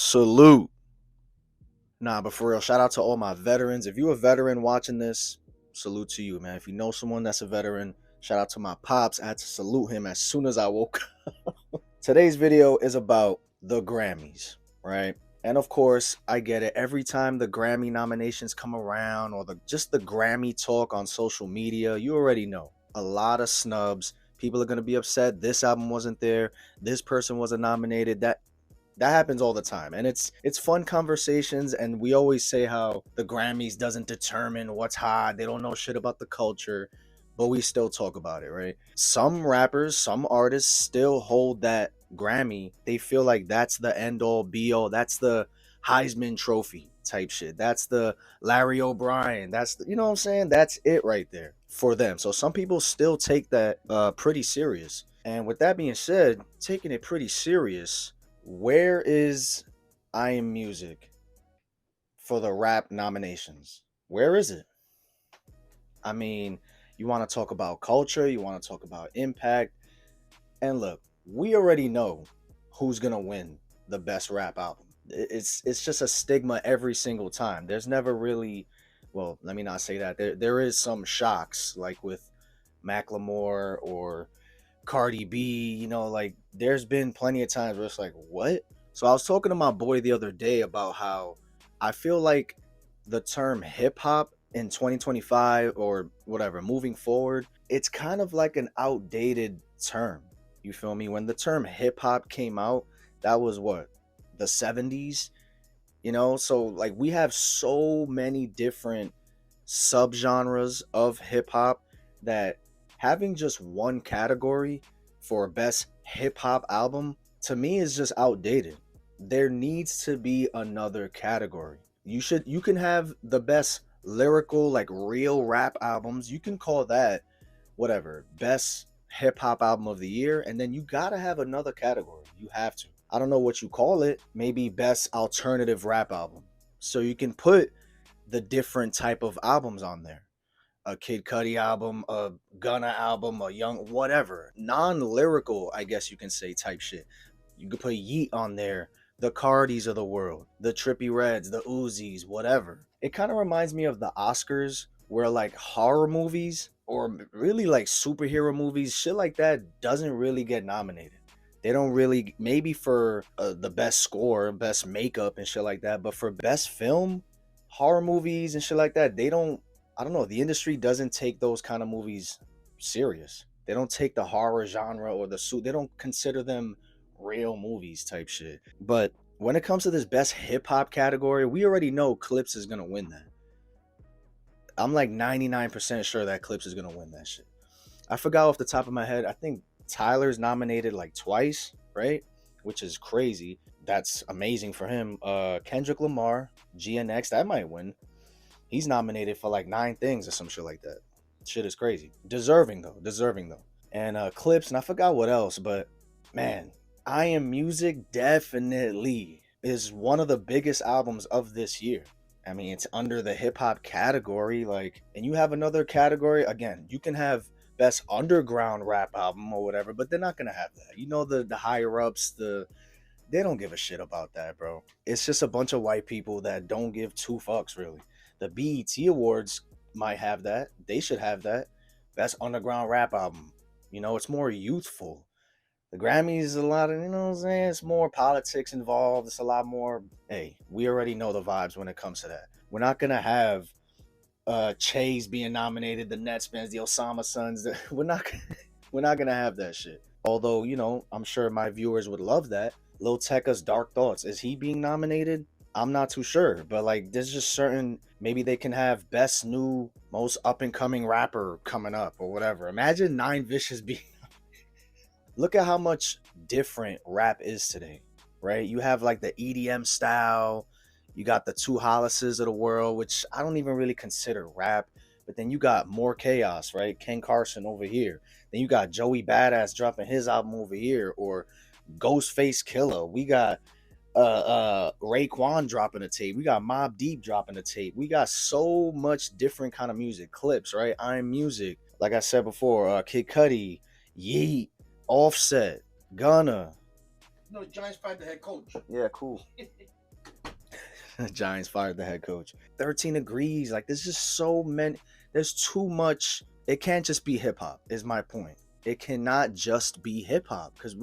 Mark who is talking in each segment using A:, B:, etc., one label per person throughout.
A: Salute. Nah, but for real, shout out to all my veterans. If you a veteran watching this, salute to you, man. If you know someone that's a veteran, shout out to my pops. I had to salute him as soon as I woke up. Today's video is about the Grammys, right? And of course, I get it. Every time the Grammy nominations come around or just the Grammy talk on social media, you already know. A lot of snubs. People are going to be upset this album wasn't there. This person wasn't nominated. That happens all the time, and it's fun conversations. And we always say how the Grammys doesn't determine what's hot. They don't know shit about the culture, but we still talk about it, right? Some rappers, some artists still hold that Grammy. They feel like that's the end all be all. That's the Heisman Trophy type shit. That's the Larry O'Brien. That's the, you know what I'm saying? That's it right there for them. So some people still take that pretty serious. And with that being said, taking it pretty serious, where is I Am Music for the rap nominations? Where is it? I mean, you want to talk about culture, you want to talk about impact, and look, we already know who's gonna win the best rap album. It's just a stigma every single time. There's never really, well, let me not say that. There is some shocks like with Macklemore or Cardi B, like there's been plenty of times where it's like, what? So I was talking to my boy the other day about how I feel like the term hip hop in 2025 or whatever, moving forward, it's kind of like an outdated term. You feel me? When the term hip hop came out, that was what? The 70s, So like we have so many different subgenres of hip hop that having just one category for best hip hop album to me is just outdated. There needs to be another category. You can have the best lyrical like real rap albums. You can call that whatever, best hip hop album of the year, and then you got to have another category. You have to. I don't know what you call it. Maybe best alternative rap album. So you can put the different type of albums on there. A Kid Cudi album, a Gunna album, a Young whatever. Non-lyrical, I guess you can say type shit. You could put Yeet on there, the Cardis of the world, the Trippy Reds, the Uzis, whatever. It kind of reminds me of the Oscars where like horror movies or really like superhero movies, shit like that doesn't really get nominated. They don't really, maybe for the best score, best makeup and shit like that, but for best film, horror movies and shit like that, they don't, I don't know, the industry doesn't take those kind of movies serious. They don't take the horror genre or they don't consider them real movies type shit. But when it comes to this best hip hop category, we already know Clips is going to win that. I'm like 99% sure that Clips is going to win that shit. I forgot off the top of my head. I think Tyler's nominated like twice, right? Which is crazy. That's amazing for him. Kendrick Lamar, GNX, that might win. He's nominated for like 9 things or some shit like that. Shit is crazy. Deserving though. And Clips, and I forgot what else, but man, I Am Music definitely is one of the biggest albums of this year. I mean, it's under the hip hop category, like, and you have another category. Again, you can have best underground rap album or whatever, but they're not gonna have that. The higher ups, they don't give a shit about that, bro. It's just a bunch of white people that don't give two fucks really. The BET Awards might have that. They should have that. Best underground rap album. It's more youthful. The Grammys is a lot of, what I'm saying? It's more politics involved. It's a lot more, hey, we already know the vibes when it comes to that. We're not going to have Chase being nominated, the Netspins, the Osama Sons. We're not going to have that shit. Although, I'm sure my viewers would love that. Lil Tecca's Dark Thoughts. Is he being nominated? I'm not too sure, but like there's just certain, maybe they can have best new most up and coming rapper coming up or whatever. Imagine Nine Vicious being look at how much different rap is today, right? You have like the EDM style, you got the Two Hollises of the world, which I don't even really consider rap, but then you got More Chaos, right? Ken Carson over here. Then you got Joey Badass dropping his album over here, or Ghostface Killer. We got Raekwon dropping a tape. We got Mobb Deep dropping a tape. We got so much different kind of music. Clips, right? I'm Music. Like I said before, Kid Cudi, Yeet, Offset, Gunna.
B: No, the Giants fired the head coach.
A: Yeah, cool. Giants fired the head coach. 13 Degrees. Like, there's just so many. There's too much. It can't just be hip hop, is my point. It cannot just be hip hop. Because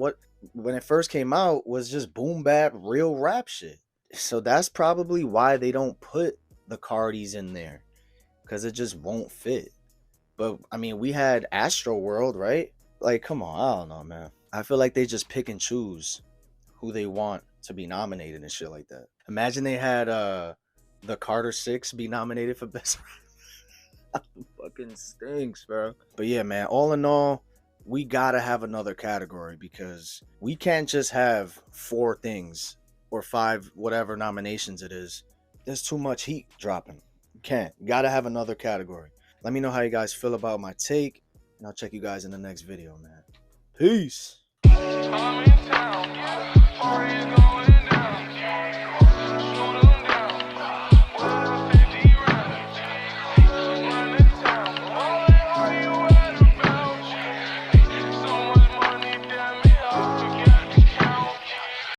A: when it first came out was just boom bap, real rap shit. So that's probably why they don't put the Cardis in there. Because it just won't fit. But I mean, we had Astro World, right? Like, come on, I don't know, man. I feel like they just pick and choose who they want to be nominated and shit like that. Imagine they had the Carter 6 be nominated for best rap. Fucking stinks, bro. But yeah, man, all in all, we gotta have another category because we can't just have 4 things or 5 whatever nominations it is. There's too much heat dropping. You can't. You gotta have another category. Let me know how you guys feel about my take, and I'll check you guys in the next video, man. Peace.